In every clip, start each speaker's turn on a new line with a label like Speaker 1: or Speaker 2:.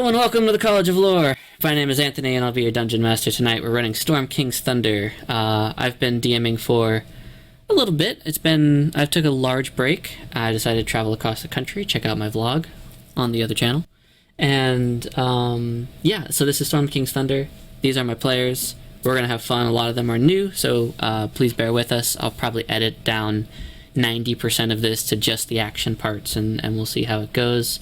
Speaker 1: Hello and welcome to the College of Lore. My name is Anthony and I'll be your dungeon master tonight. We're running Storm King's Thunder. I've been DMing for a little bit. I took a large break. I decided to travel across the country, check out my vlog on the other channel. And so this is Storm King's Thunder. These are my players. We're going to have fun. A lot of them are new, so please bear with us. I'll probably edit down 90% of this to just the action parts and we'll see how it goes.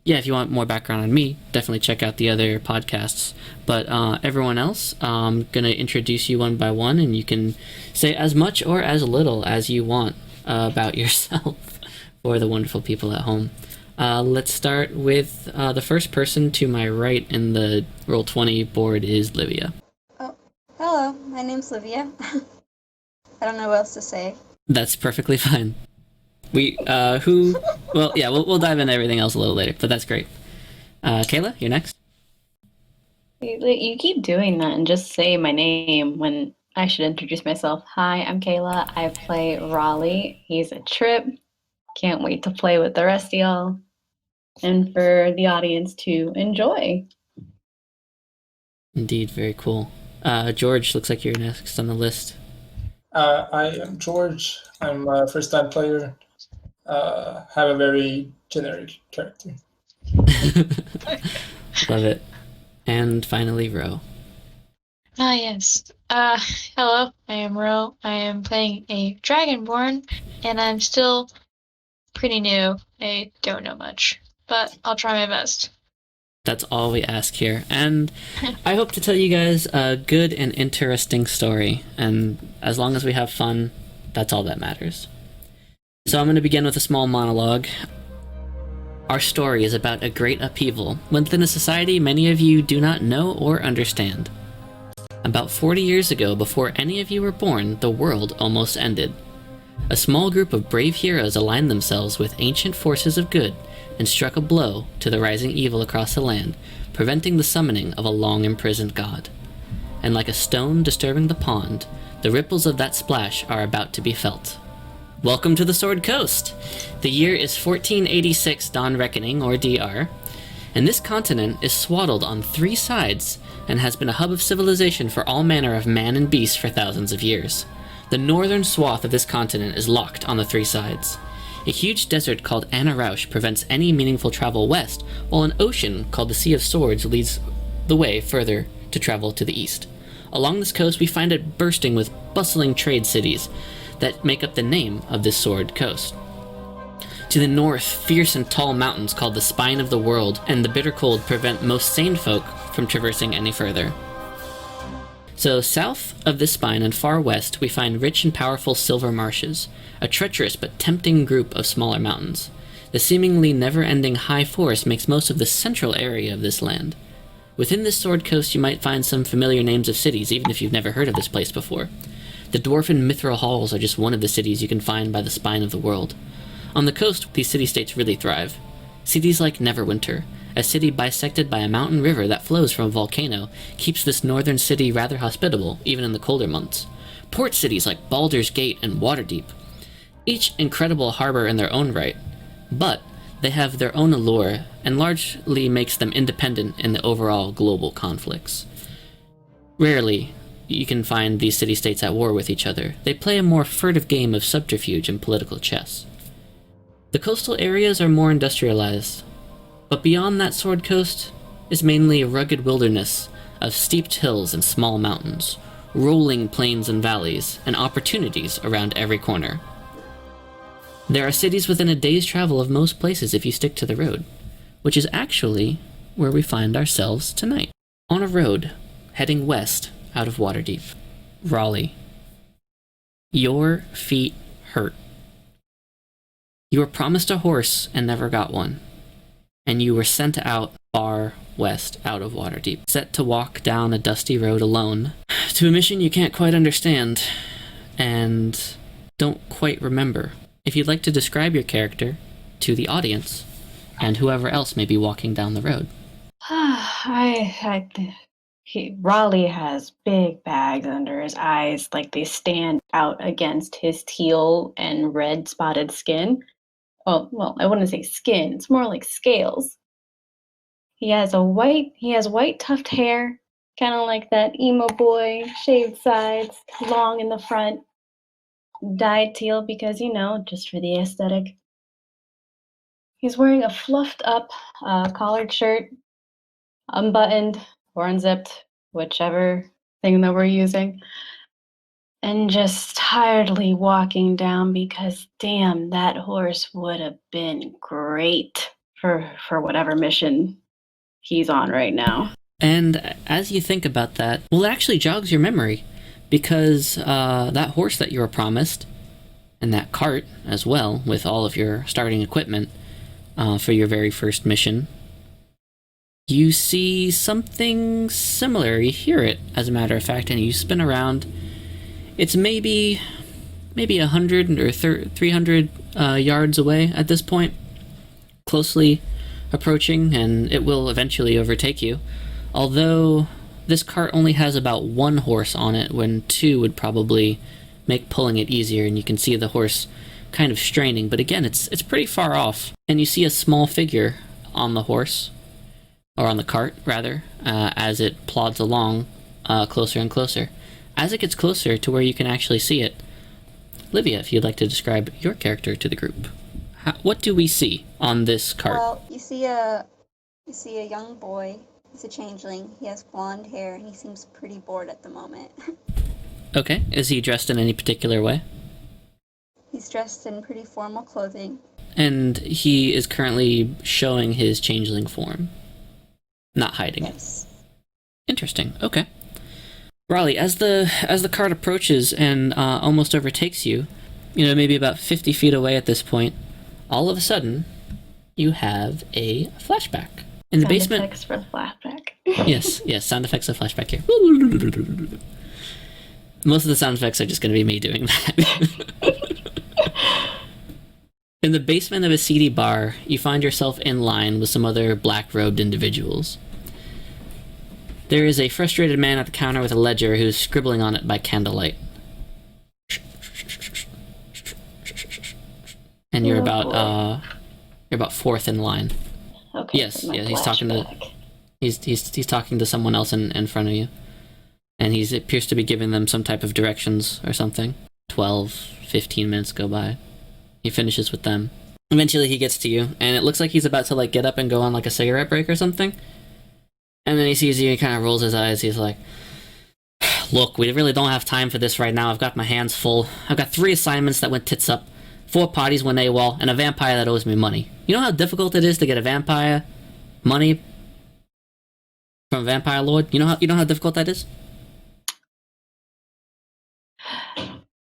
Speaker 1: If you want more background on me, definitely check out the other podcasts. But everyone else, I'm going to introduce you one by one, and you can say as much or as little as you want about yourself for the wonderful people at home. Let's start with the first person to my right in the Roll20 board is Livia.
Speaker 2: Oh, hello. My name's Livia. I don't know what else to say.
Speaker 1: That's perfectly fine. We'll dive into everything else a little later, but that's great. Kayla, you're next.
Speaker 3: You keep doing that and just say my name when I should introduce myself. Hi, I'm Kayla. I play Raleigh. He's a trip. Can't wait to play with the rest of y'all and for the audience to enjoy.
Speaker 1: Indeed, very cool. George, looks like you're next on the list.
Speaker 4: I am George. I'm a first-time player. Have a very generic character.
Speaker 1: Love it. And finally, Ro.
Speaker 5: Yes. Hello, I am Ro. I am playing a Dragonborn, and I'm still pretty new. I don't know much, but I'll try my best.
Speaker 1: That's all we ask here. And I hope to tell you guys a good and interesting story. And as long as we have fun, that's all that matters. So I'm going to begin with a small monologue. Our story is about a great upheaval within a society many of you do not know or understand. About 40 years ago, before any of you were born, the world almost ended. A small group of brave heroes aligned themselves with ancient forces of good and struck a blow to the rising evil across the land, preventing the summoning of a long-imprisoned god. And like a stone disturbing the pond, the ripples of that splash are about to be felt. Welcome to the Sword Coast! The year is 1486 Dawn Reckoning, or DR, and this continent is swaddled on 3 sides and has been a hub of civilization for all manner of man and beast for thousands of years. The northern swath of this continent is locked on the 3 sides. A huge desert called Anaraush prevents any meaningful travel west, while an ocean called the Sea of Swords leads the way further to travel to the east. Along this coast we find it bursting with bustling trade cities that make up the name of this Sword Coast. To the north, fierce and tall mountains called the Spine of the World and the bitter cold prevent most sane folk from traversing any further. So south of this spine and far west, we find rich and powerful silver marshes, a treacherous but tempting group of smaller mountains. The seemingly never-ending high forest makes most of the central area of this land. Within this Sword Coast, you might find some familiar names of cities, even if you've never heard of this place before. The dwarven mithril halls are just one of the cities you can find by the Spine of the World. On the coast, these city-states really thrive. Cities like Neverwinter, a city bisected by a mountain river that flows from a volcano, keeps this northern city rather hospitable, even in the colder months. Port cities like Baldur's Gate and Waterdeep, each incredible harbor in their own right, but they have their own allure and largely makes them independent in the overall global conflicts. Rarely you can find these city-states at war with each other. They play a more furtive game of subterfuge and political chess. The coastal areas are more industrialized, but beyond that Sword Coast is mainly a rugged wilderness of steeped hills and small mountains, rolling plains and valleys, and opportunities around every corner. There are cities within a day's travel of most places if you stick to the road, which is actually where we find ourselves tonight. On a road, heading west out of Waterdeep. Raleigh. Your feet hurt. You were promised a horse and never got one. And you were sent out far west out of Waterdeep, set to walk down a dusty road alone, to a mission you can't quite understand, and don't quite remember. If you'd like to describe your character to the audience, and whoever else may be walking down the road.
Speaker 3: Raleigh has big bags under his eyes, like they stand out against his teal and red spotted skin. Oh, well, I wouldn't say skin. It's more like scales. He has white tufted hair, kind of like that emo boy, shaved sides, long in the front, dyed teal because, just for the aesthetic. He's wearing a fluffed up collared shirt, unbuttoned or unzipped, whichever thing that we're using, and just tiredly walking down because, damn, that horse would have been great for whatever mission he's on right now.
Speaker 1: And as you think about that, well, it actually jogs your memory, because that horse that you were promised, and that cart as well, with all of your starting equipment for your very first mission, you see something similar. You hear it, as a matter of fact, and you spin around. It's maybe 100 or 300 yards away at this point, closely approaching, and it will eventually overtake you. Although this cart only has about one horse on it, when two would probably make pulling it easier, and you can see the horse kind of straining. But again, it's pretty far off, and you see a small figure on the horse, or on the cart rather, as it plods along closer and closer. As it gets closer to where you can actually see it, Livia, if you'd like to describe your character to the group, what do we see on this cart?
Speaker 2: Well, you see a young boy. He's a changeling. He has blonde hair, and he seems pretty bored at the moment.
Speaker 1: Okay, is he dressed in any particular way?
Speaker 2: He's dressed in pretty formal clothing.
Speaker 1: And he is currently showing his changeling form, not hiding it.
Speaker 2: Yes.
Speaker 1: Interesting. Okay. Raleigh, as the cart approaches and almost overtakes you, maybe about 50 feet away at this point, all of a sudden, you have a flashback. In the basement.
Speaker 3: Sound effects for the flashback.
Speaker 1: Yes, sound effects of flashback here. Most of the sound effects are just going to be me doing that. In the basement of a seedy bar, you find yourself in line with some other black-robed individuals. There is a frustrated man at the counter with a ledger who's scribbling on it by candlelight. And you're about fourth in line.
Speaker 3: Okay.
Speaker 1: Yes, yeah, he's talking to someone else in front of you. And he appears to be giving them some type of directions or something. 12, 15 minutes go by. He finishes with them. Eventually he gets to you, and it looks like he's about to get up and go on a cigarette break or something. And then he sees you and kind of rolls his eyes. He's like, look, we really don't have time for this right now. I've got my hands full. I've got 3 assignments that went tits up, 4 parties went AWOL, and a vampire that owes me money. You know how difficult it is to get a vampire money from a vampire lord? You know how difficult that is?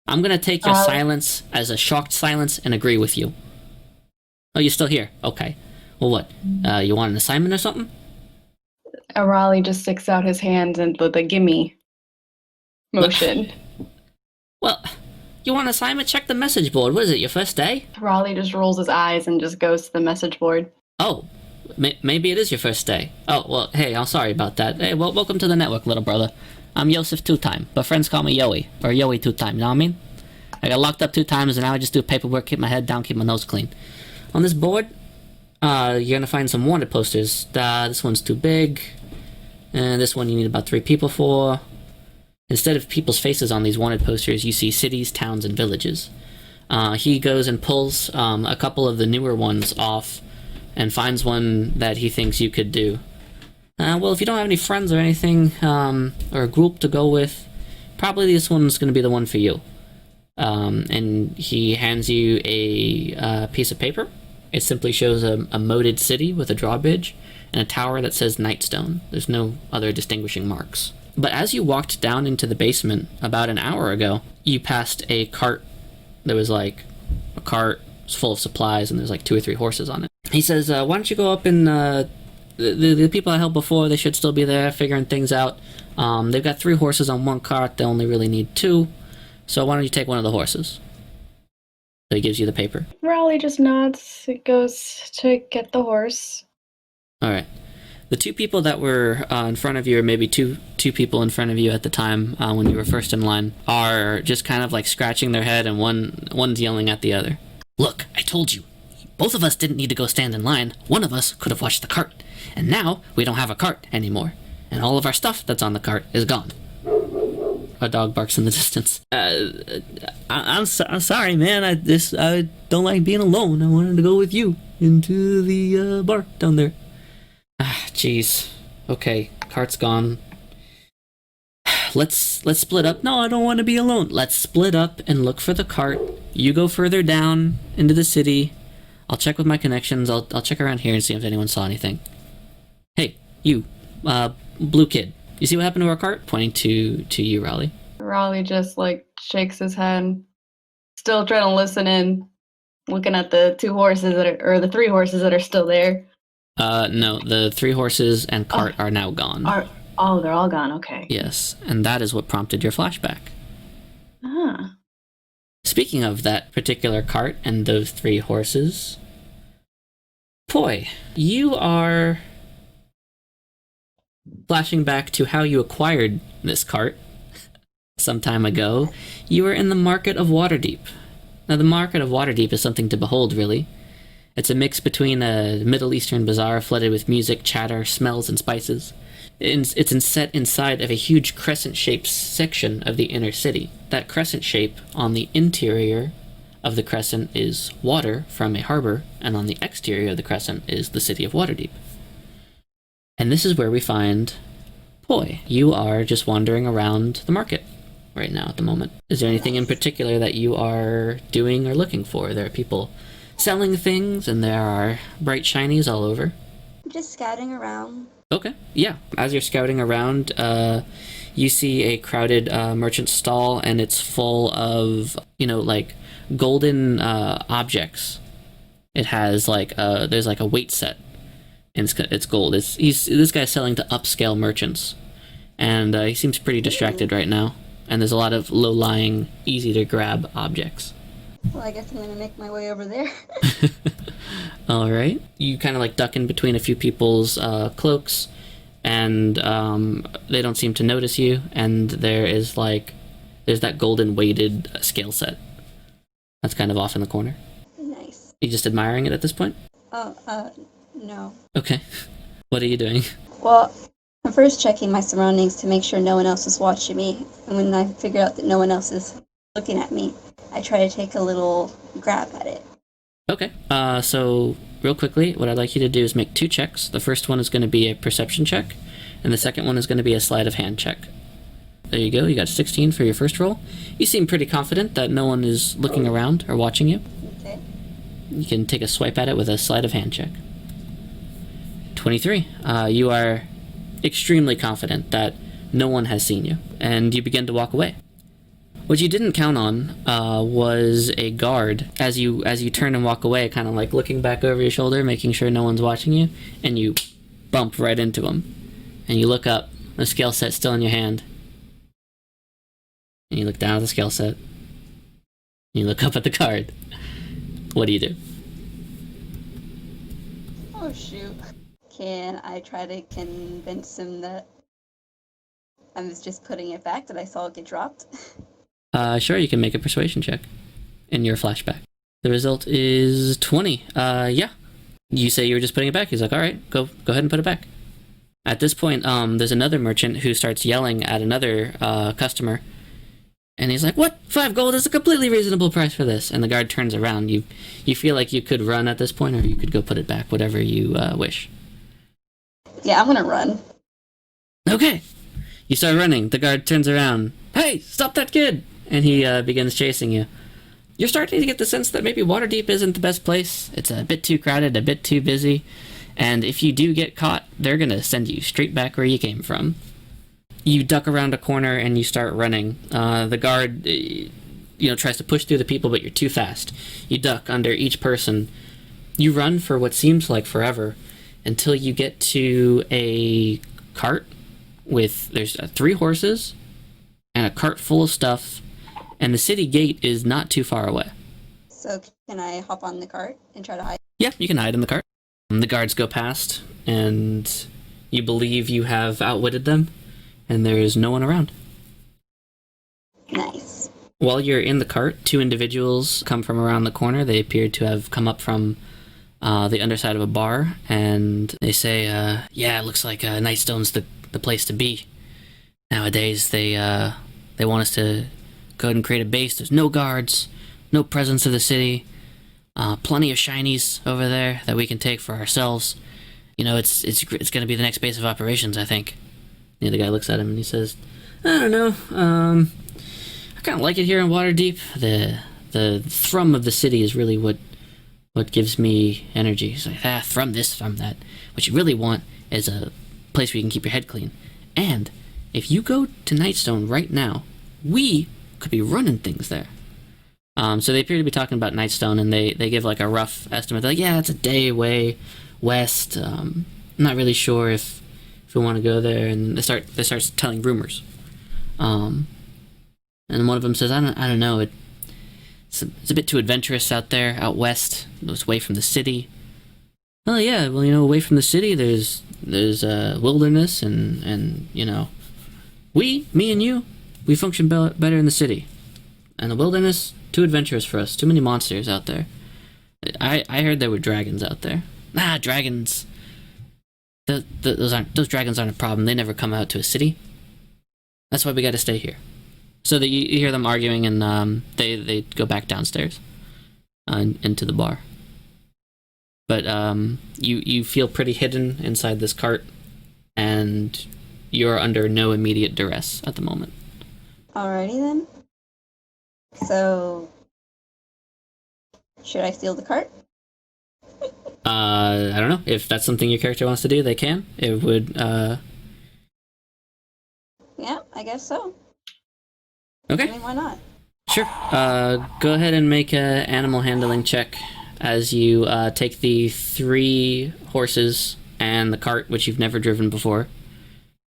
Speaker 1: I'm gonna take your silence as a shocked silence and agree with you. Oh, you're still here? Okay. Well, what? You want an assignment or something?
Speaker 3: Raleigh just sticks out his hands and with a gimme motion.
Speaker 1: Well, you want an assignment? Check the message board. What is it, your first day?
Speaker 3: Raleigh just rolls his eyes and just goes to the message board.
Speaker 1: Oh, maybe it is your first day. Oh, well, hey, I'm sorry about that. Hey, well, welcome to the network, little brother. I'm Yosef 2-time, but friends call me Yoey, or Yoey 2-time, you know what I mean? I got locked up 2 times, and now I just do paperwork, keep my head down, keep my nose clean. On this board, you're gonna find some wanted posters. This one's too big, and this one you need about 3 people for. Instead of people's faces on these wanted posters, you see cities, towns, and villages. He goes and pulls a couple of the newer ones off, and finds one that he thinks you could do. Well, if you don't have any friends or anything, or a group to go with, probably this one's going to be the one for you. And he hands you a piece of paper. It simply shows a moated city with a drawbridge and a tower that says Nightstone. There's no other distinguishing marks. But as you walked down into the basement about an hour ago, you passed a cart. There was a cart full of supplies, and there's 2 or 3 horses on it. He says, why don't you go up and... The people I helped before, they should still be there figuring things out. They've got 3 horses on 1 cart. They only really need 2. So why don't you take one of the horses? So he gives you the paper.
Speaker 3: Raleigh just nods. It goes to get the horse.
Speaker 1: All right. The 2 people that were in front of you, or maybe two people in front of you at the time when you were first in line, are just kind of scratching their head, and one's yelling at the other. Look, I told you. Both of us didn't need to go stand in line. One of us could have watched the cart. And now we don't have a cart anymore. And all of our stuff that's on the cart is gone. A dog barks in the distance. I'm sorry, man. I don't like being alone. I wanted to go with you into the bar down there. Jeez. Okay, cart's gone. Let's split up. No, I don't want to be alone. Let's split up and look for the cart. You go further down into the city. I'll check with my connections. I'll check around here and see if anyone saw anything. Hey, you, blue kid. You see what happened to our cart? Pointing to you, Raleigh.
Speaker 3: Raleigh just shakes his head, still trying to listen in, looking at the the 3 horses that are still there.
Speaker 1: No, the 3 horses and cart are now gone.
Speaker 3: They're all gone. Okay.
Speaker 1: Yes, and that is what prompted your flashback.
Speaker 3: Ah.
Speaker 1: Speaking of that particular cart and those 3 horses, Poi, you are flashing back to how you acquired this cart some time ago. You were in the market of Waterdeep. Now, the market of Waterdeep is something to behold, really. It's a mix between a Middle Eastern bazaar flooded with music, chatter, smells, and spices. It's set inside of a huge crescent-shaped section of the inner city. That crescent shape on the interior of the crescent is water from a harbor, and on the exterior of the crescent is the city of Waterdeep. And this is where we find Poi. You are just wandering around the market right now at the moment. Is there anything in particular that you are doing or looking for? There are people selling things, and there are bright shinies all over.
Speaker 2: I'm just scouting around.
Speaker 1: Okay, yeah. As you're scouting around, you see a crowded merchant stall, and it's full of, golden objects. It has, there's a weight set, and it's gold. This guy's selling to upscale merchants, and he seems pretty distracted right now, and there's a lot of low-lying, easy-to-grab objects.
Speaker 2: Well, I guess I'm gonna make my way over there.
Speaker 1: All right. You kind of duck in between a few people's cloaks, and they don't seem to notice you. And there's that golden weighted scale set that's kind of off in the corner.
Speaker 2: Nice.
Speaker 1: You just admiring it at this point?
Speaker 2: No.
Speaker 1: Okay. What are you doing?
Speaker 2: Well, I'm first checking my surroundings to make sure no one else is watching me. And when I figure out that no one else is looking at me, I try to take a little grab at it.
Speaker 1: Okay. So real quickly, what I'd like you to do is make 2 checks. The first one is going to be a perception check, and the second one is going to be a sleight of hand check. There you go. You got 16 for your first roll. You seem pretty confident that no one is looking around or watching you.
Speaker 2: Okay.
Speaker 1: You can take a swipe at it with a sleight of hand check. 23. You are extremely confident that no one has seen you, and you begin to walk away. What you didn't count on was a guard as you turn and walk away, kind of looking back over your shoulder, making sure no one's watching you, and you bump right into him. And you look up, the scale set's still in your hand. And you look down at the scale set. And you look up at the card. What do you do?
Speaker 2: Oh, shoot. Can I try to convince him that I was just putting it back, that I saw it get dropped?
Speaker 1: Sure, you can make a persuasion check in your flashback. The result is 20. Yeah. You say you were just putting it back. He's like, all right, go ahead and put it back. At this point, there's another merchant who starts yelling at another customer. And he's like, what? 5 gold is a completely reasonable price for this. And the guard turns around. You feel like you could run at this point, or you could go put it back, whatever you wish.
Speaker 2: Yeah, I'm gonna run.
Speaker 1: Okay. You start running. The guard turns around. Hey, stop that kid! And he begins chasing you. You're starting to get the sense that maybe Waterdeep isn't the best place. It's a bit too crowded, a bit too busy. And if you do get caught, they're going to send you straight back where you came from. You duck around a corner and you start running. The guard, tries to push through the people, but you're too fast. You duck under each person. You run for what seems like forever until you get to a cart there's 3 horses and a cart full of stuff, and the city gate is not too far away.
Speaker 2: So can I hop on the cart and try to hide?
Speaker 1: Yeah, you can hide in the cart. The guards go past, and you believe you have outwitted them, and there is no one around.
Speaker 2: Nice.
Speaker 1: While you're in the cart, 2 individuals come from around the corner. They appear to have come up from the underside of a bar, and they say, yeah, it looks like Nightstone's the place to be. Nowadays, they want us to go ahead and create a base. There's no guards, no presence of the city, plenty of shinies over there that we can take for ourselves. You know, it's going to be the next base of operations, I think. The other guy looks at him and he says, I don't know, I kind of like it here in Waterdeep. The thrum of the city is really what gives me energy. It's like, thrum this, thrum that. What you really want is a place where you can keep your head clean. And if you go to Nightstone right now, we could be running things there. So they appear to be talking about Nightstone, and they give like a rough estimate. They're like, yeah, it's a day away west. I'm not really sure if we want to go there. And they start telling rumors. And one of them says, I don't know. It's a bit too adventurous out there, out west. It's away from the city. Oh yeah, well, you know, away from the city, there's wilderness, and you know, me and you, we function better in the city. And the wilderness, too adventurous for us. Too many monsters out there. I heard there were dragons out there. Dragons. Those dragons aren't a problem. They never come out to a city. That's why we got to stay here. So that you hear them arguing, and they go back downstairs, into the bar. But you feel pretty hidden inside this cart, and you're under no immediate duress at the moment.
Speaker 2: Alrighty then. So, should I steal the cart?
Speaker 1: I don't know. If that's something your character wants to do, they can. It would,
Speaker 2: Yeah, I guess so.
Speaker 1: Okay.
Speaker 2: I mean, why not?
Speaker 1: Sure. Go ahead and make a animal handling check as you take the 3 horses and the cart, which you've never driven before,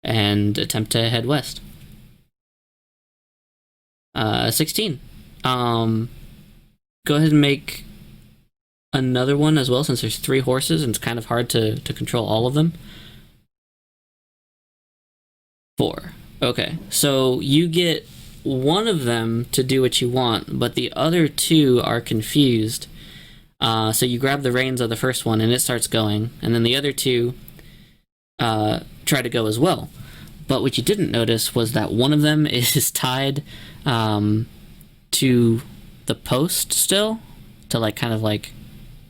Speaker 1: and attempt to head west. 16. Go ahead and make another one as well, since there's 3 horses and it's kind of hard to control all of them. 4. Okay, so you get one of them to do what you want, but the other 2 are confused. So you grab the reins of the first one and it starts going, and then the other 2 try to go as well. But what you didn't notice was that one of them is tied to the post still, to like kind of like,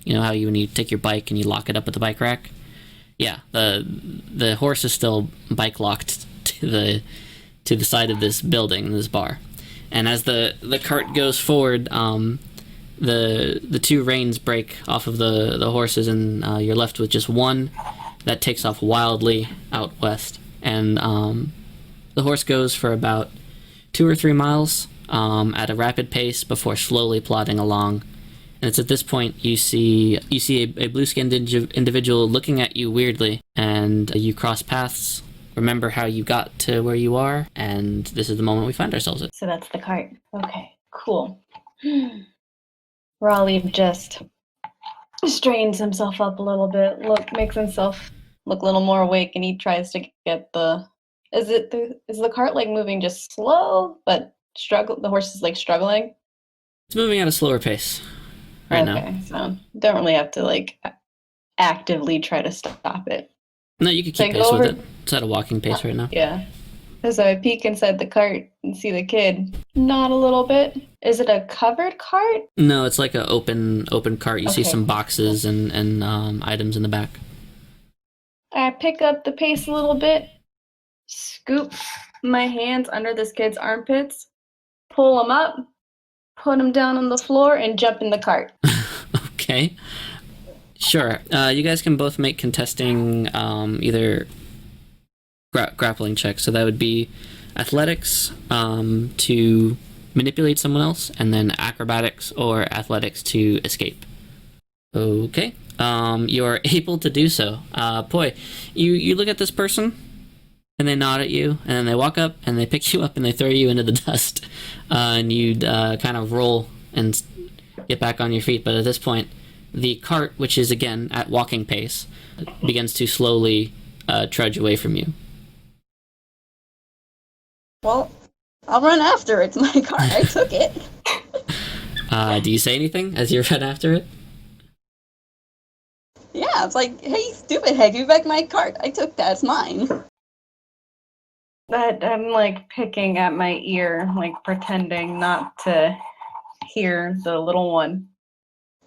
Speaker 1: you know how when you take your bike and you lock it up at the bike rack? Yeah, the horse is still bike locked to the side of this building, this bar. And as the cart goes forward, the 2 reins break off of the horses, and you're left with just one that takes off wildly out west. And the horse goes for about 2 or 3 miles at a rapid pace before slowly plodding along. And it's at this point you see a blue-skinned individual looking at you weirdly, and you cross paths. Remember how you got to where you are, and this is the moment we find ourselves in.
Speaker 3: So that's the cart. Okay, cool. Raleigh just strains himself up a little bit, makes himself look a little more awake, and he tries to get is the cart like moving just slow, but the horse is like struggling?
Speaker 1: It's moving at a slower pace right now.
Speaker 3: Okay, so don't really have to like actively try to stop it.
Speaker 1: No, you can keep pace with it. It's at a walking pace right now.
Speaker 3: Yeah. So I peek inside the cart and see the kid nod a little bit. Is it a covered cart?
Speaker 1: No, it's like an open cart. You see
Speaker 3: Okay.
Speaker 1: some boxes and items in the back.
Speaker 3: I pick up the pace a little bit, scoop my hands under this kid's armpits, pull him up, put him down on the floor, and jump in the cart.
Speaker 1: Okay. Sure. You guys can both make contesting either grappling checks. So that would be athletics to manipulate someone else, and then acrobatics or athletics to escape. Okay. You're able to do so. Poi, you look at this person, and they nod at you, and then they walk up, and they pick you up, and they throw you into the dust. And you'd kind of roll and get back on your feet. But at this point, the cart, which is again at walking pace, begins to slowly trudge away from you.
Speaker 2: Well, I'll run after it. It's my car. I took it.
Speaker 1: Do you say anything as you run after it?
Speaker 2: Yeah, it's like, hey, stupid head, give me back my cart. I took that, it's mine.
Speaker 3: That I'm like picking at my ear, like pretending not to hear the little one.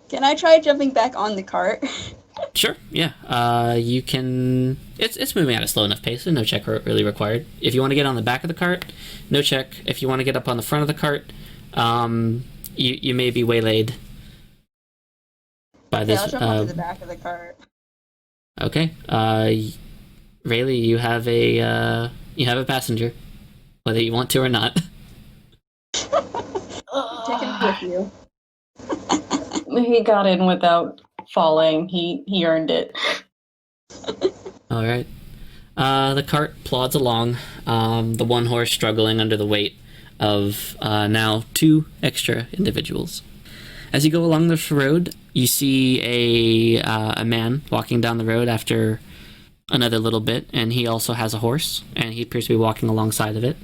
Speaker 2: Can I try jumping back on the cart?
Speaker 1: Sure, yeah. You can... It's moving at a slow enough pace, so no check really required. If you want to get on the back of the cart, no check. If you want to get up on the front of the cart, you may be waylaid by
Speaker 2: Okay,
Speaker 1: this...
Speaker 2: I'll jump onto the back of the cart.
Speaker 1: Okay. Rayleigh, you have a passenger, whether you want to or not.
Speaker 2: Take him with you.
Speaker 3: He got in without falling. He earned it.
Speaker 1: All right. The cart plods along, the one horse struggling under the weight of now 2 extra individuals. As you go along this road, you see a man walking down the road after another little bit, and he also has a horse, and he appears to be walking alongside of it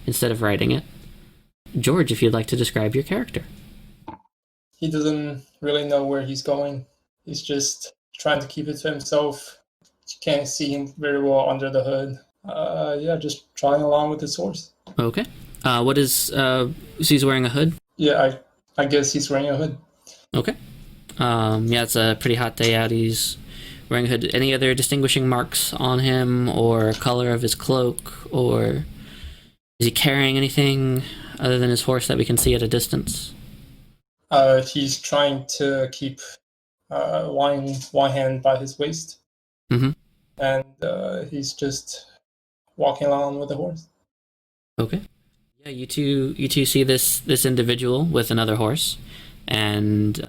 Speaker 1: instead of riding it. George, if you'd like to describe your character.
Speaker 4: He doesn't really know where he's going. He's just trying to keep it to himself. You can't see him very well under the hood. Yeah, just trotting along with his horse.
Speaker 1: Okay. What is... so he's wearing a hood?
Speaker 4: Yeah, I guess he's wearing a hood.
Speaker 1: Okay. Yeah, it's a pretty hot day out. He's wearing a hood. Any other distinguishing marks on him, or color of his cloak, or is he carrying anything other than his horse that we can see at a distance?
Speaker 4: He's trying to keep one hand by his waist.
Speaker 1: Mm-hmm.
Speaker 4: And he's just walking along with the horse.
Speaker 1: Okay. Yeah, you two see this individual with another horse, and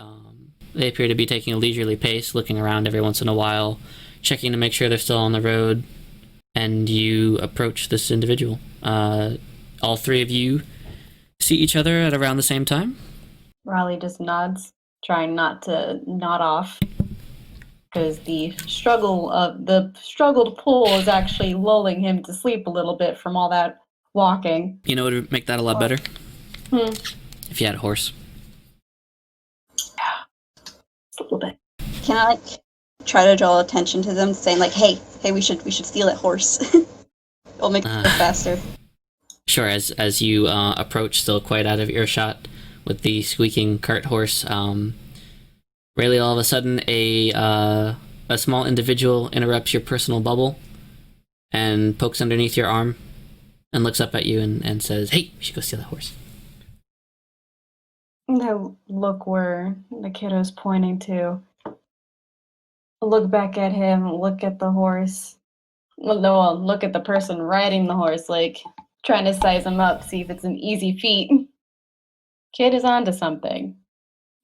Speaker 1: they appear to be taking a leisurely pace, looking around every once in a while, checking to make sure they're still on the road. And you approach this individual. All 3 of you see each other at around the same time.
Speaker 3: Raleigh just nods, trying not to nod off, because the struggle to pull is actually lulling him to sleep a little bit from all that walking.
Speaker 1: You know what would make that a lot better?
Speaker 3: Hmm.
Speaker 1: If you had a horse.
Speaker 3: Just a little bit.
Speaker 2: Can I try to draw attention to them, saying like, hey, we should steal that horse. It'll make it go faster.
Speaker 1: Sure. As you approach, still quite out of earshot, with the squeaking cart horse, Rayleigh, all of a sudden, a small individual interrupts your personal bubble and pokes underneath your arm and looks up at you and says, "Hey, we should go steal that horse."
Speaker 3: I look where the kiddo's pointing to. Look back at him, look at the horse. Well, no, look at the person riding the horse, like trying to size him up, see if it's an easy feat. Kid is onto something,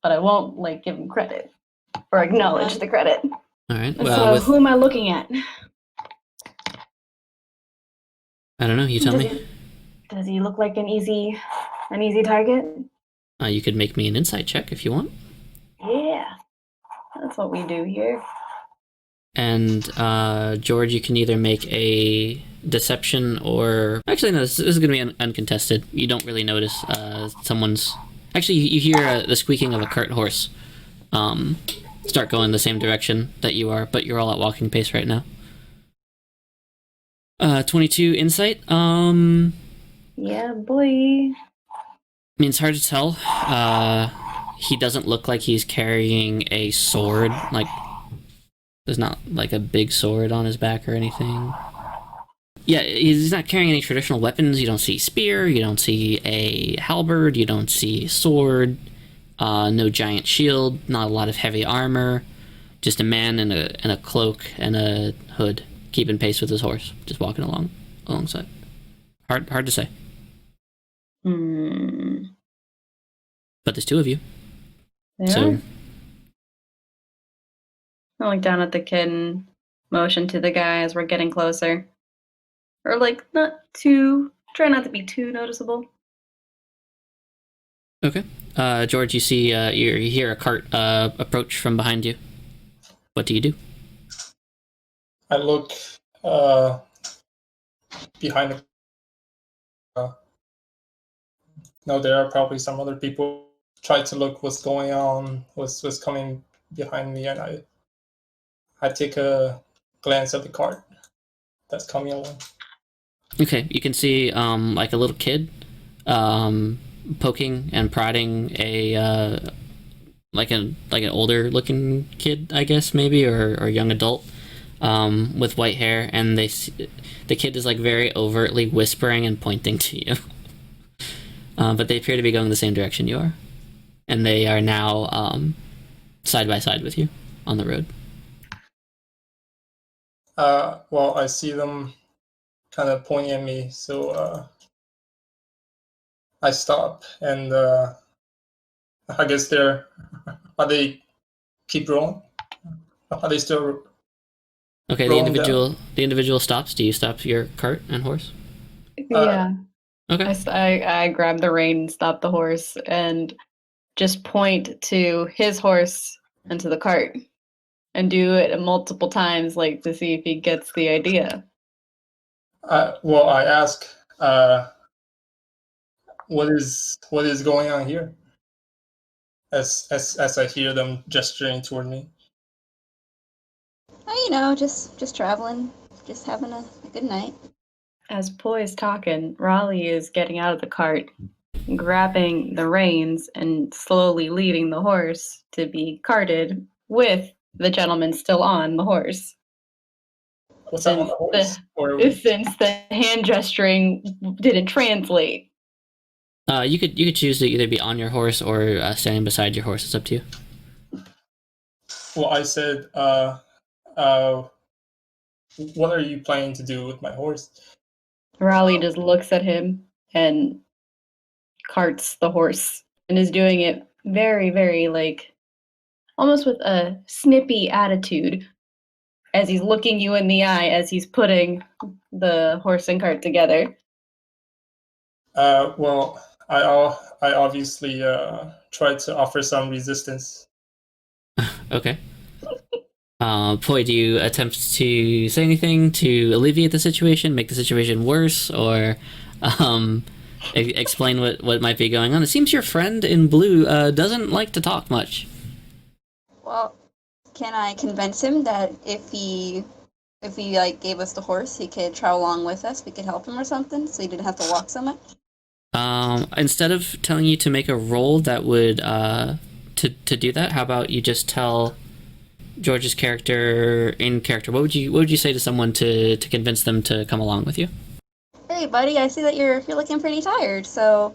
Speaker 3: but I won't give him credit or acknowledge the credit.
Speaker 1: All right.
Speaker 3: So who am I looking at?
Speaker 1: I don't know. You tell me.
Speaker 3: Does he look like an easy target?
Speaker 1: You could make me an insight check if you want.
Speaker 3: Yeah, that's what we do here.
Speaker 1: And George, you can either make a deception or... Actually, no, this is going to be uncontested. You don't really notice someone's... Actually, you hear the squeaking of a cart horse start going the same direction that you are, but you're all at walking pace right now. 22 insight.
Speaker 3: Yeah, boy.
Speaker 1: I mean, it's hard to tell. He doesn't look like he's carrying a sword. There's not a big sword on his back or anything. Yeah, he's not carrying any traditional weapons. You don't see spear, you don't see a halberd, you don't see a sword, no giant shield, not a lot of heavy armor. Just a man in a cloak and a hood, keeping pace with his horse, just walking alongside. Hard to say. But there's 2 of you.
Speaker 3: Yeah.
Speaker 1: So
Speaker 3: I look down at the kid and motion to the guy as we're getting closer. Or try not to be too noticeable.
Speaker 1: okay. George, you see, you hear a cart approach from behind you. What do you do?
Speaker 4: I look behind the... no, there are probably some other people. Try to look what's going on, what's coming behind me, and I take a glance at the cart that's coming along.
Speaker 1: Okay, you can see like a little kid poking and prodding a like an older looking kid, I guess, maybe, or young adult with white hair, and the kid is like very overtly whispering and pointing to you. But they appear to be going the same direction you are, and they are now side by side with you on the road.
Speaker 4: Well, I see them kind of pointing at me, so I stop, and I guess are they keep rolling? Are they still
Speaker 1: Okay,
Speaker 4: rolling down?
Speaker 1: the individual stops. Do you stop your cart and horse?
Speaker 3: Yeah.
Speaker 1: Okay.
Speaker 3: I grab the rein and stop the horse and just point to his horse and to the cart and do it multiple times, like to see if he gets the idea.
Speaker 4: Well, I ask, what is going on here? As I hear them gesturing toward me.
Speaker 2: Oh, just traveling, just having a good night.
Speaker 3: As Poi is talking, Raleigh is getting out of the cart, grabbing the reins, and slowly leading the horse to be carted with the gentleman still on the horse.
Speaker 4: What's up on the horse?
Speaker 3: Since the hand gesturing didn't translate.
Speaker 1: You could choose to either be on your horse or standing beside your horse. It's up to you.
Speaker 4: Well, I said, what are you planning to do with my horse?
Speaker 3: Raleigh just looks at him and carts the horse and is doing it very, very, like, almost with a snippy attitude as he's looking you in the eye as he's putting the horse and cart together.
Speaker 4: Well, I obviously tried to offer some resistance.
Speaker 1: Okay. Poi, do you attempt to say anything to alleviate the situation, make the situation worse, or explain what might be going on? It seems your friend in blue doesn't like to talk much.
Speaker 2: Well, can I convince him that if he like gave us the horse, he could travel along with us? We could help him or something, so he didn't have to walk so much.
Speaker 1: Instead of telling you to make a roll that would to do that, how about you just tell George's character in character? What would you say to someone to convince them to come along with you?
Speaker 2: Hey, buddy, I see that you're looking pretty tired, so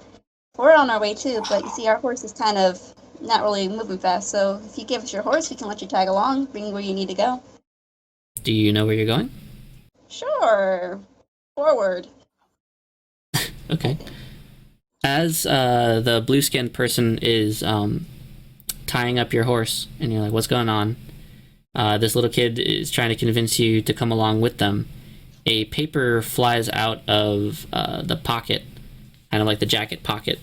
Speaker 2: we're on our way too. But you see, our horse is kind of not really moving fast. So if you give us your horse, we can let you tag along, bring you where you need to go.
Speaker 1: Do you know where you're going?
Speaker 2: Sure. Forward.
Speaker 1: Okay. As the blue-skinned person is tying up your horse, and you're like, what's going on? This little kid is trying to convince you to come along with them. A paper flies out of the pocket, kind of like the jacket pocket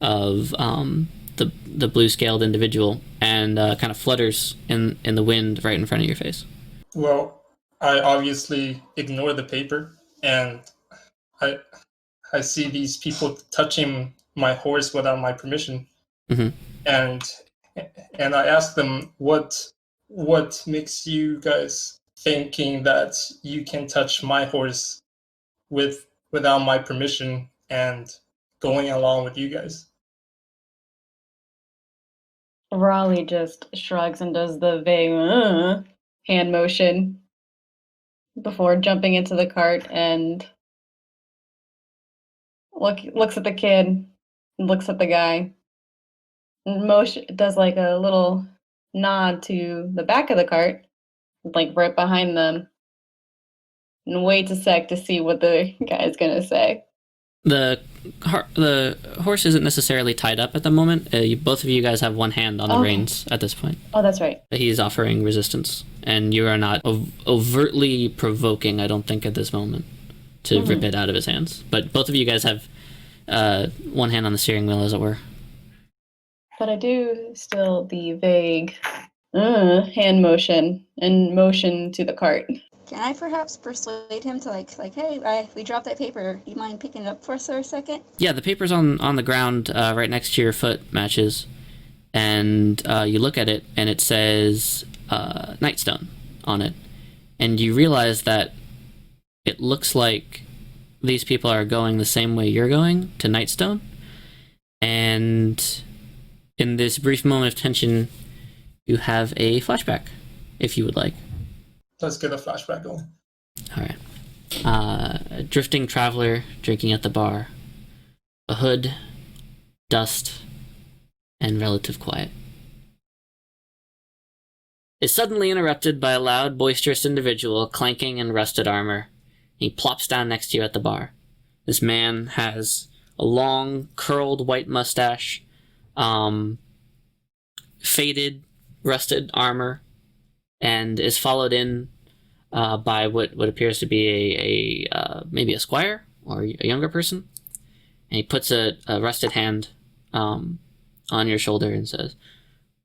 Speaker 1: of the blue-scaled individual, and kind of flutters in the wind right in front of your face.
Speaker 4: Well, I obviously ignore the paper, and I see these people touching my horse without my permission, and I ask them, what makes you guys thinking that you can touch my horse without my permission and going along with you guys?
Speaker 3: Raleigh just shrugs and does the vague hand motion before jumping into the cart and looks at the kid, looks at the guy, and does like a little nod to the back of the cart, like right behind them, and waits a sec to see what the guy's gonna say.
Speaker 1: The horse isn't necessarily tied up at the moment. Both of you guys have one hand on the reins at this point.
Speaker 3: Oh, that's right.
Speaker 1: He's offering resistance, and you are not overtly provoking, I don't think, at this moment, to rip it out of his hands. But both of you guys have one hand on the steering wheel, as it were.
Speaker 3: But I do still the vague hand motion and motion to the cart.
Speaker 2: Can I perhaps persuade him to like, hey, we dropped that paper. Do you mind picking it up for us for a second?
Speaker 1: Yeah, the paper's on the ground right next to your foot, Matches. And you look at it, and it says Nightstone on it, and you realize that it looks like these people are going the same way you're going to Nightstone. And in this brief moment of tension, you have a flashback, if you would like.
Speaker 4: Let's get a flashback going.
Speaker 1: All right. A drifting traveler drinking at the bar. A hood, dust, and relative quiet. Is suddenly interrupted by a loud, boisterous individual clanking in rusted armor. He plops down next to you at the bar. This man has a long, curled white mustache, faded, rusted armor, and is followed in by what appears to be maybe a squire or a younger person. And he puts a rusted hand on your shoulder and says,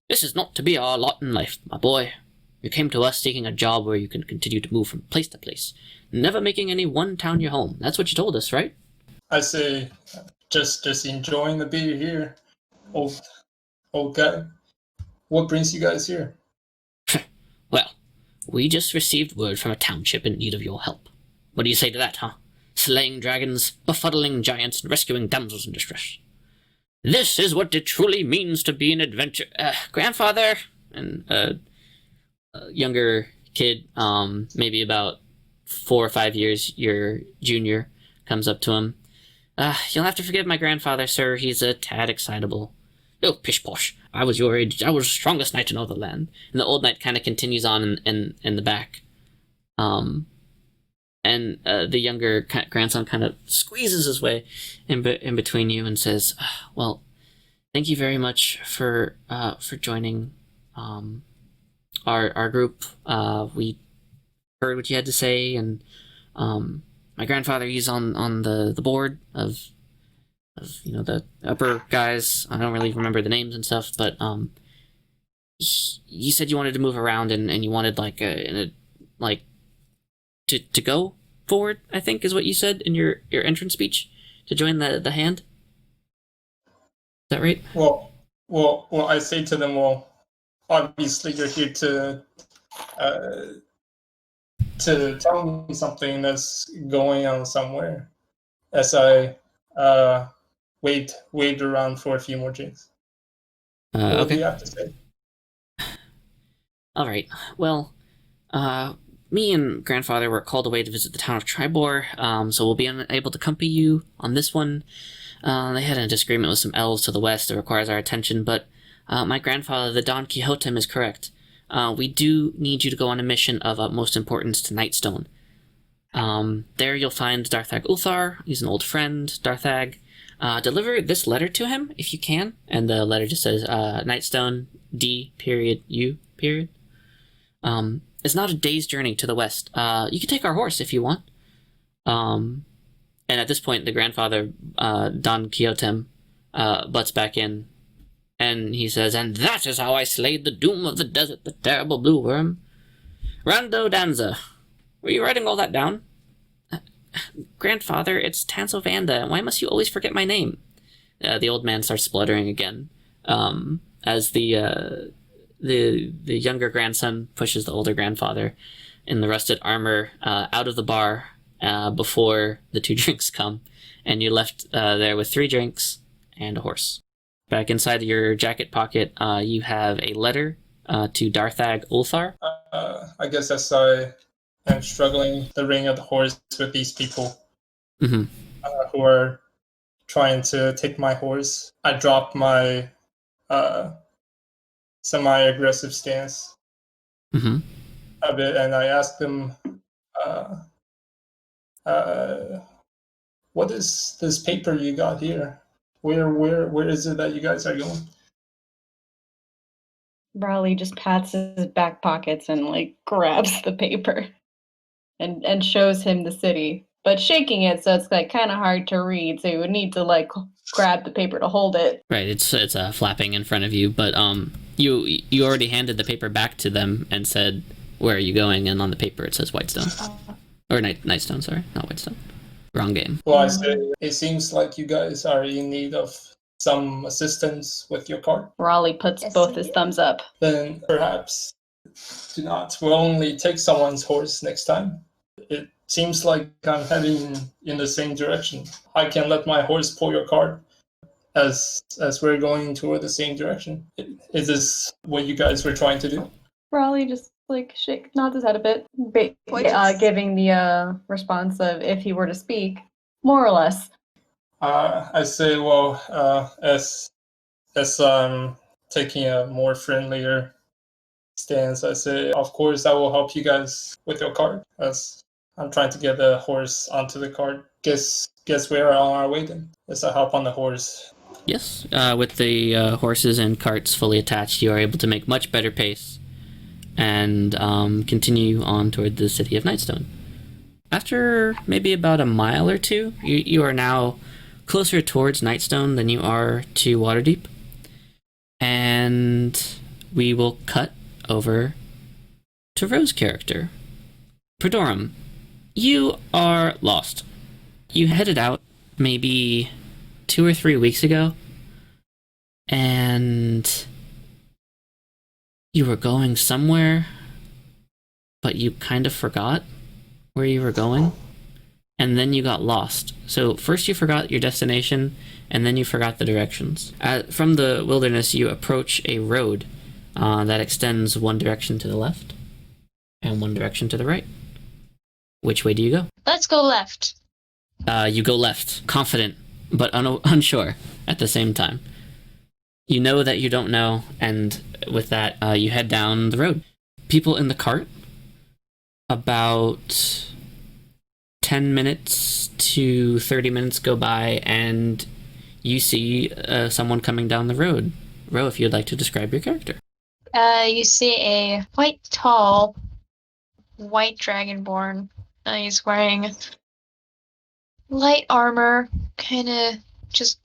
Speaker 1: "This is not to be our lot in life, my boy. You came to us seeking a job where you can continue to move from place to place, never making any one town your home. That's what you told us, right?"
Speaker 4: I say, just enjoying the beer here, old guy. What brings you guys here?
Speaker 1: Well, we just received word from a township in need of your help. What do you say to that, huh? Slaying dragons, befuddling giants, and rescuing damsels in distress. This is what it truly means to be an adventure. Grandfather, and a younger kid, maybe about 4 or 5 years your junior, comes up to him. You'll have to forgive my grandfather, sir. He's a tad excitable. Oh, pish posh. I was your age. I was the strongest knight in all the land. And the old knight kind of continues on in the back. And the younger grandson kind of squeezes his way in between you and says, "Well, thank you very much for joining our group. We heard what you had to say, and my grandfather, he's on the board of the upper guys. I don't really remember the names and stuff, but you said you wanted to move around and you wanted to go forward, I think is what you said in your entrance speech, to join the hand. Is that right?"
Speaker 4: Well, I say to them, well, obviously you're here to tell me something that's going on somewhere. As I waved around for a few more drinks. What do you have to say?
Speaker 1: All right. Well, me and grandfather were called away to visit the town of Tribor, so we'll be unable to accompany you on this one. They had a disagreement with some elves to the west that requires our attention, but my grandfather, the Don Quixote, is correct. We do need you to go on a mission of utmost importance to Nightstone. There you'll find Darthag Ulthar. He's an old friend, Darthag. Deliver this letter to him, if you can. And the letter just says, Nightstone, D.U. It's not a day's journey to the west. You can take our horse if you want. And at this point, the grandfather, Don Quixote, butts back in. And he says, "And that is how I slayed the doom of the desert, the terrible blue worm. Rando Danza, were you writing all that down?" "Grandfather, it's Tansovanda. Why must you always forget my name?" The old man starts spluttering again, as the younger grandson pushes the older grandfather in the rusted armor out of the bar before the 2 drinks come, and you're left there with 3 drinks and a horse. Back inside of your jacket pocket, you have a letter to Darthag Ulthar.
Speaker 4: I guess as I am struggling the ring of the horse with these people who are trying to take my horse, I drop my semi-aggressive stance a bit, and I ask them, "What is this paper you got here? Where is it that you guys are going?"
Speaker 3: Raleigh just pats his back pockets and grabs the paper and shows him the city, but shaking it so it's kind of hard to read. So you would need to grab the paper to hold it.
Speaker 1: Right, it's flapping in front of you, but you already handed the paper back to them and said, "Where are you going?" And on the paper it says Whitestone, or Nightstone. Sorry, not Whitestone. Wrong game.
Speaker 4: Well, I say, it seems like you guys are in need of some assistance with your cart.
Speaker 3: Raleigh puts both his thumbs up.
Speaker 4: Then perhaps Do not. We'll only take someone's horse next time. It seems like I'm heading in the same direction. I can let my horse pull your cart as we're going toward the same direction. Is this what you guys were trying to do?
Speaker 3: Raleigh just like nods his head a bit,
Speaker 2: Gorgeous.
Speaker 3: giving the response of if he were to speak, more or less.
Speaker 4: I say, well, as I'm taking a more friendlier stance, I say, of course, I will help you guys with your cart, as I'm trying to get the horse onto the cart. Guess we are on our way then. As I hop on the horse.
Speaker 1: Yes, with the horses and carts fully attached, you are able to make much better pace and continue on toward the city of Nightstone. After maybe about a mile or two, you are now closer towards Nightstone than you are to Waterdeep. And we will cut over to Rose's character. Pridorim, you are lost. You headed out maybe 2 or 3 weeks ago, and you were going somewhere, but you kind of forgot where you were going, and then you got lost. So first you forgot your destination, and then you forgot the directions. From the wilderness, you approach a road that extends one direction to the left and one direction to the right. Which way do you go?
Speaker 5: Let's go left.
Speaker 1: You go left, confident, but unsure at the same time. You know that you don't know, and with that, you head down the road. People in the cart, about 10 minutes to 30 minutes go by, and you see someone coming down the road. Ro, if you'd like to describe your character.
Speaker 5: You see a quite tall white dragonborn. He's wearing light armor, kind of just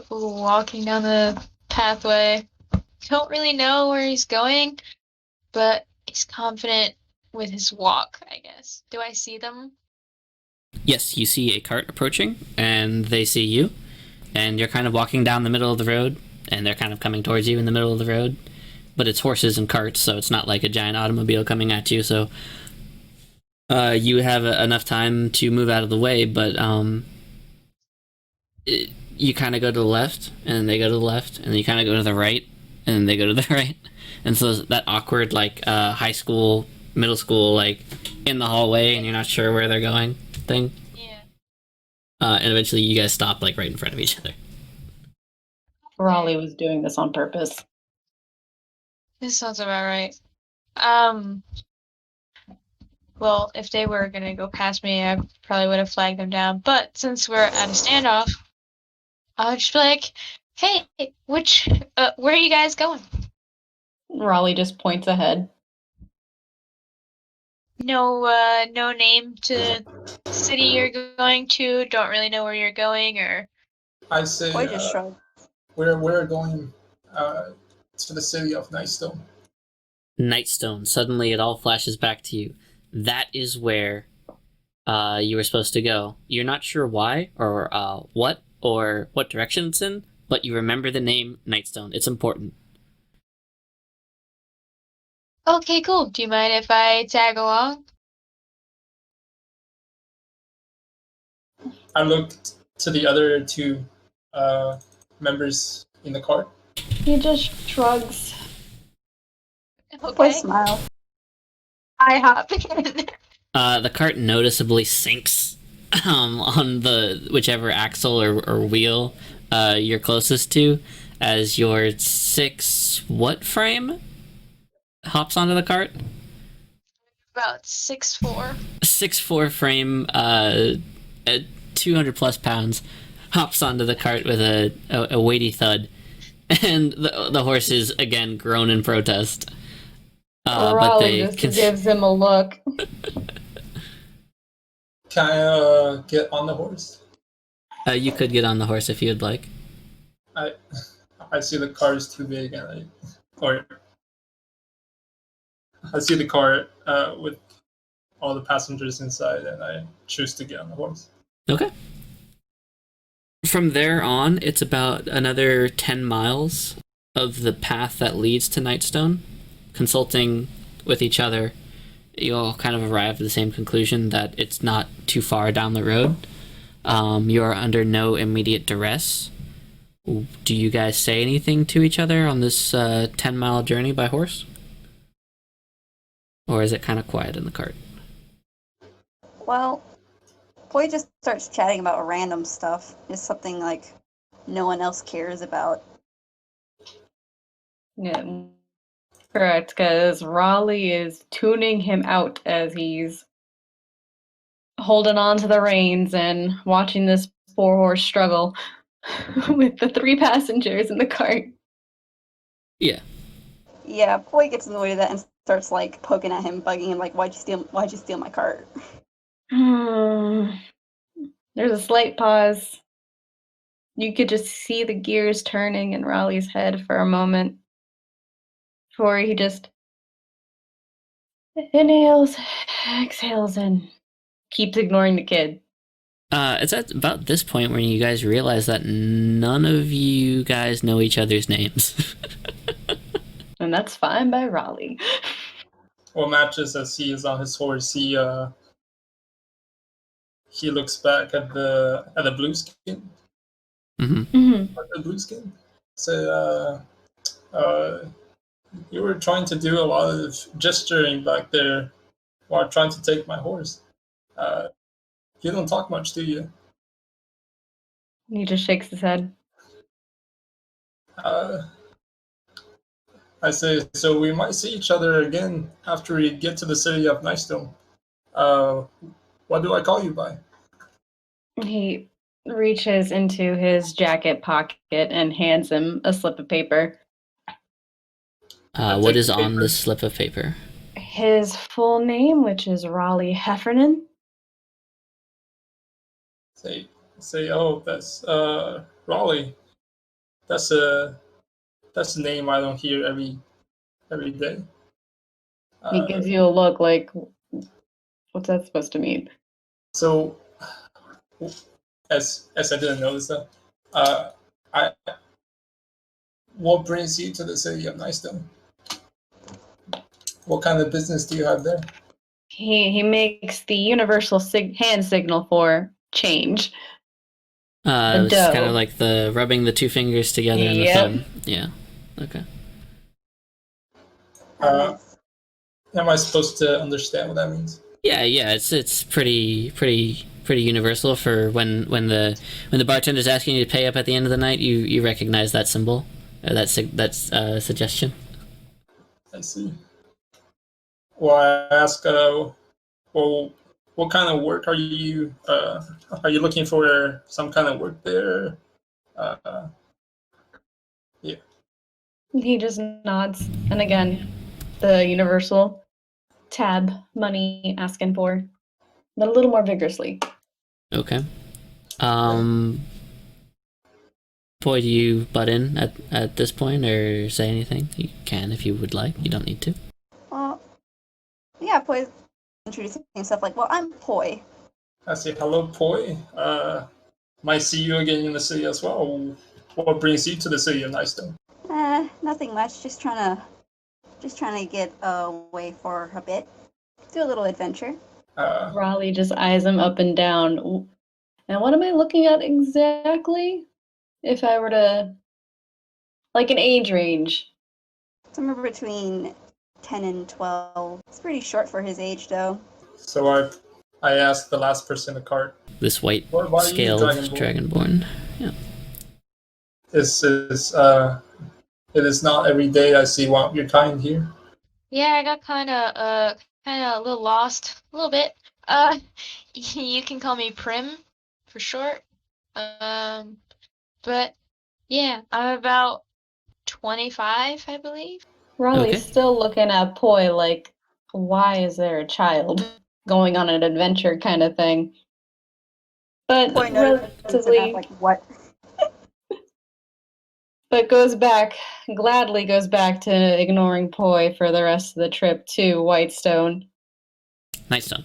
Speaker 5: walking down the pathway. Don't really know where he's going, but he's confident with his walk, I guess. Do I see them?
Speaker 1: Yes, you see a cart approaching, and they see you, and you're kind of walking down the middle of the road, and they're kind of coming towards you in the middle of the road, but it's horses and carts, so it's not like a giant automobile coming at you, so you have enough time to move out of the way, but you kind of go to the left, and they go to the left, and you kind of go to the right, and they go to the right, and so that awkward, like, high school, middle school, like, in the hallway, and you're not sure where they're going thing.
Speaker 5: Yeah.
Speaker 1: And eventually you guys stop, like, right in front of each other.
Speaker 3: Raleigh was doing this on purpose.
Speaker 5: This sounds about right. Well, if they were gonna go past me, I probably would have flagged them down. But since we're at a standoff, I'll just be like, "Hey, where are you guys going?"
Speaker 3: Raleigh just points ahead.
Speaker 5: No name to the city you're going to. Don't really know where you're going, or
Speaker 4: I say,
Speaker 2: Boy just shrugged.
Speaker 4: we're going to the city of Nightstone.
Speaker 1: Nightstone. Suddenly it all flashes back to you. That is where you were supposed to go. You're not sure why or what direction it's in, but you remember the name Nightstone. It's important.
Speaker 5: okay, cool. Do you mind if I tag along?
Speaker 4: I looked to the other two members in the cart.
Speaker 3: He just shrugs.
Speaker 2: Boy
Speaker 5: Okay.
Speaker 2: smile.
Speaker 5: I hop in.
Speaker 1: The cart noticeably sinks on the whichever axle or wheel you're closest to, as your 6 what frame hops onto the cart.
Speaker 5: About 6'4".
Speaker 1: 6'4" frame, 200 plus pounds, hops onto the cart with a weighty thud, and the horses again groan in protest. But
Speaker 3: Raleigh
Speaker 1: they
Speaker 3: just gives him a look.
Speaker 4: Can I get on the horse?
Speaker 1: You could get on the horse if you'd like.
Speaker 4: I see the car is too big, and I see the car with all the passengers inside, and I choose to get on the horse.
Speaker 1: Okay. From there on, it's about another 10 miles of the path that leads to Nightstone. consulting with each other, you all kind of arrive at the same conclusion that it's not too far down the road. You are under no immediate duress. Do you guys say anything to each other on this 10-mile journey by horse? Or is it kind of quiet in the cart?
Speaker 2: Well, Boy just starts chatting about random stuff. It's something like no one else cares about.
Speaker 3: Yeah, correct, because Raleigh is tuning him out as he's holding on to the reins and watching this poor horse struggle with the 3 passengers in the cart.
Speaker 1: Yeah.
Speaker 2: Yeah, Boy gets annoyed at that and starts like poking at him, bugging him, like, why'd you steal my cart?
Speaker 3: There's a slight pause. You could just see the gears turning in Raleigh's head for a moment before he just inhales, exhales, and keeps ignoring the kid.
Speaker 1: It's at about this point when you guys realize that none of you guys know each other's names.
Speaker 3: And that's fine by Raleigh.
Speaker 4: Well, matches as he is on his horse, he looks back at the blue skin. The blue skin. So you were trying to do a lot of gesturing back there while trying to take my horse. You don't talk much, do you?
Speaker 3: He just shakes his head.
Speaker 4: I say, so we might see each other again after we get to the city of Nightstone. What do I call you by?
Speaker 3: He reaches into his jacket pocket and hands him a slip of paper.
Speaker 1: What is on this slip of paper?
Speaker 3: His full name, which is Raleigh Hefernan.
Speaker 4: Say, oh, that's Raleigh. That's a name I don't hear every day.
Speaker 3: He gives you a look like, what's that supposed to mean?
Speaker 4: So, as I didn't notice that, what brings you to the city of Nightstone? What kind of business do you have there?
Speaker 3: He makes the universal hand signal for change.
Speaker 1: It's kind of like the rubbing the 2 fingers together in the thumb. Yeah. Okay.
Speaker 4: Am I supposed to understand what that means?
Speaker 1: Yeah. It's pretty universal for when the bartender's asking you to pay up at the end of the night. You recognize that symbol or that suggestion.
Speaker 4: I see. Well, I ask, well, what kind of work are you looking for? Some kind of work there? Yeah.
Speaker 3: He just nods, and again, the universal tab money asking for, but a little more vigorously.
Speaker 1: Okay. Boy, do you butt in at this point or say anything? You can if you would like. You don't need to.
Speaker 2: Well, yeah, Poy's introducing himself like, well, I'm Poy.
Speaker 4: I say, hello, Poi. Might see you again in the city as well. What brings you to the city of Nightstone?
Speaker 2: Nothing much. Just trying to get away for a bit. Do a little adventure.
Speaker 3: Raleigh just eyes him up and down. And what am I looking at exactly? If I were to, like, an age range.
Speaker 2: Somewhere between 10 and 12. It's pretty short for his age, though.
Speaker 4: So I asked the last person in the cart.
Speaker 1: This white
Speaker 4: What about you,
Speaker 1: scaled Dragonborn. Yeah.
Speaker 4: It is not every day I see one of your kind here.
Speaker 5: Yeah, I got kind of a little lost, a little bit. You can call me Prim for short. But yeah, I'm about 25, I believe.
Speaker 3: Raleigh's still looking at Poi like, why is there a child going on an adventure kind of thing? But
Speaker 2: Poi
Speaker 3: relatively,
Speaker 2: like, what?
Speaker 3: but gladly goes back to ignoring Poi for the rest of the trip to Whitestone. Nightstone,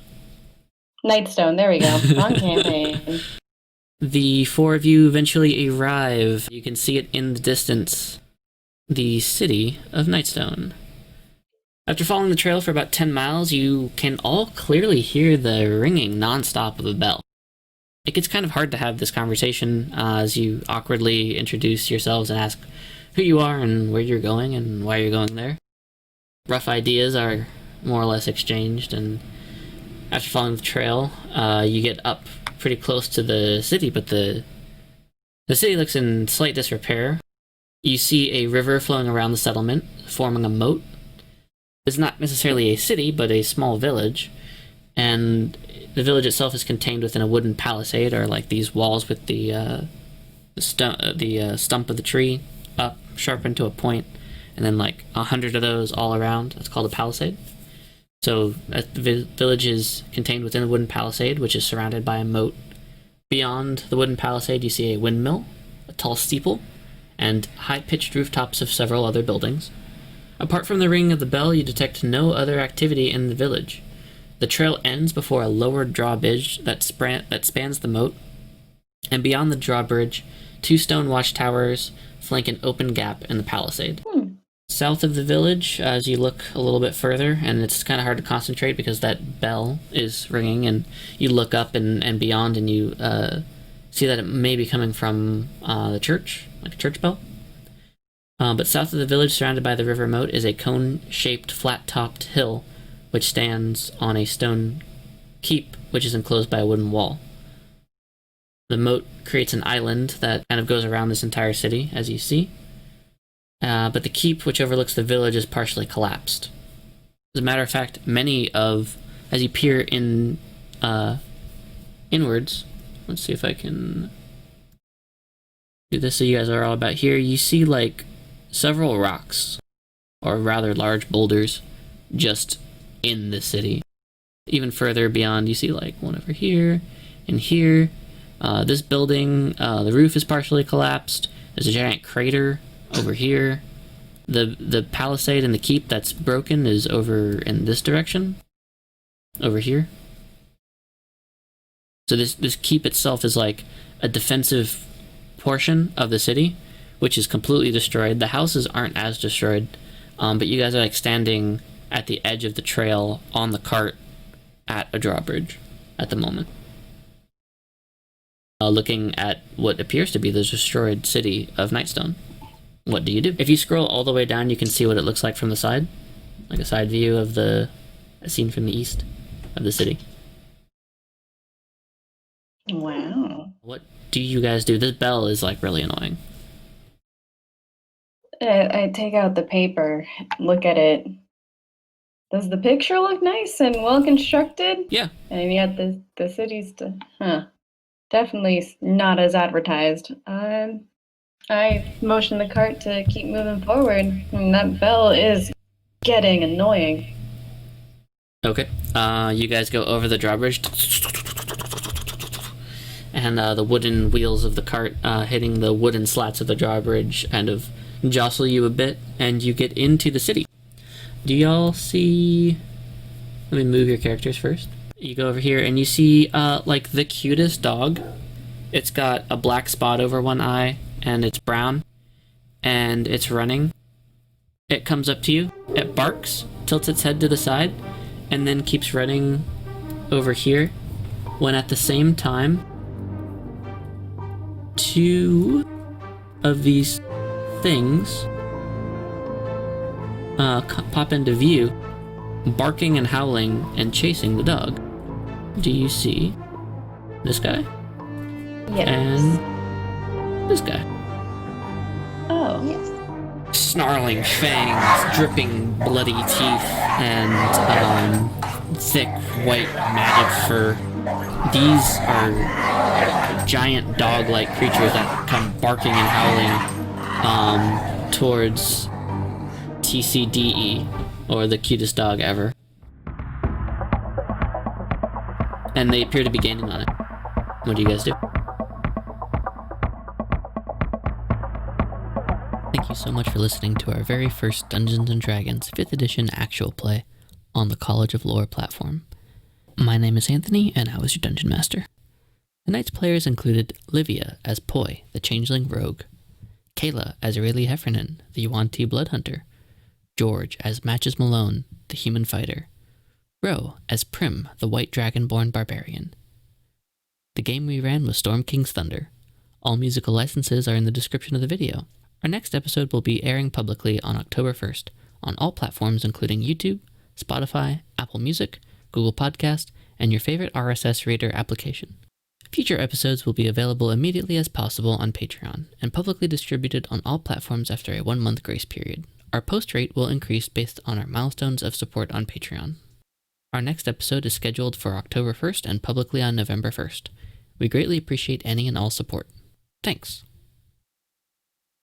Speaker 3: there we go. On campaign.
Speaker 1: The 4 of you eventually arrive. You can see it in the distance. The city of Nightstone. After following the trail for about 10 miles, you can all clearly hear the ringing nonstop of a bell. It gets kind of hard to have this conversation as you awkwardly introduce yourselves and ask who you are and where you're going and why you're going there. Rough ideas are more or less exchanged, and after following the trail, you get up pretty close to the city, but the city looks in slight disrepair. You see a river flowing around the settlement, forming a moat. It's not necessarily a city, but a small village, and the village itself is contained within a wooden palisade, or like these walls with the stump of the tree up, sharpened to a point, and then like 100 of those all around. That's called a palisade. So the village is contained within a wooden palisade, which is surrounded by a moat. Beyond the wooden palisade, you see a windmill, a tall steeple, and high-pitched rooftops of several other buildings. Apart from the ringing of the bell, you detect no other activity in the village. The trail ends before a lowered drawbridge that spans the moat, and beyond the drawbridge, 2 stone watchtowers flank an open gap in the palisade. South of the village, as you look a little bit further, and it's kind of hard to concentrate because that bell is ringing, and you look up and beyond, and you see that it may be coming from the church, like a church bell. But south of the village, surrounded by the river moat, is a cone-shaped, flat-topped hill, which stands on a stone keep, which is enclosed by a wooden wall. The moat creates an island that kind of goes around this entire city, as you see. But the keep, which overlooks the village, is partially collapsed. As a matter of fact, as you peer inwards, let's see if I can do this so you guys are all about here, you see like several rocks, or rather large boulders, just in the city. Even further beyond, you see like one over here and here. This building, the roof is partially collapsed. There's a giant crater over here. The palisade and the keep that's broken is over in this direction. Over here. So this keep itself is like a defensive portion of the city, which is completely destroyed. The houses aren't as destroyed, but you guys are like standing at the edge of the trail on the cart at a drawbridge at the moment. Looking at what appears to be the destroyed city of Nightstone. What do you do? If you scroll all the way down, you can see what it looks like from the side. Like a side view of a scene from the east of the city.
Speaker 3: Wow.
Speaker 1: What do you guys do? This bell is like really annoying.
Speaker 3: I take out the paper, look at it. Does the picture look nice and well constructed?
Speaker 1: Yeah.
Speaker 3: And yet the city's definitely not as advertised. I motion the cart to keep moving forward, and that bell is getting annoying.
Speaker 1: Okay. You guys go over the drawbridge, and the wooden wheels of the cart hitting the wooden slats of the drawbridge kind of jostle you a bit, and you get into the city. Do y'all see... Let me move your characters first. You go over here, and you see, like, the cutest dog. It's got a black spot over one eye, and it's brown, and it's running. It comes up to you, it barks, tilts its head to the side, and then keeps running over here, when at the same time, 2 of these things pop into view, barking and howling and chasing the dog. Do you see this guy?
Speaker 3: Yes.
Speaker 1: And this guy.
Speaker 3: Oh.
Speaker 2: Yes.
Speaker 1: Snarling fangs, dripping bloody teeth, and thick white matted fur. These are giant dog-like creatures that come barking and howling towards TCDE, or the cutest dog ever. And they appear to be gaining on it. What do you guys do? Thank you so much for listening to our very first Dungeons & Dragons 5th edition actual play on the College of Lore platform. My name is Anthony, and I was your Dungeon Master. The night's players included Livia as Poi, the Changeling Rogue, Kayla as Aurelia Hefernan, the Yuanti Bloodhunter, George as Matches Malone, the human fighter. Ro as Prim, the white Dragonborn Barbarian. The game we ran was Storm King's Thunder. All musical licenses are in the description of the video. Our next episode will be airing publicly on October 1st on all platforms including YouTube, Spotify, Apple Music, Google Podcast, and your favorite RSS reader application. Future episodes will be available immediately as possible on Patreon and publicly distributed on all platforms after a 1-month grace period. Our post rate will increase based on our milestones of support on Patreon. Our next episode is scheduled for October 1st and publicly on November 1st. We greatly appreciate any and all support. Thanks.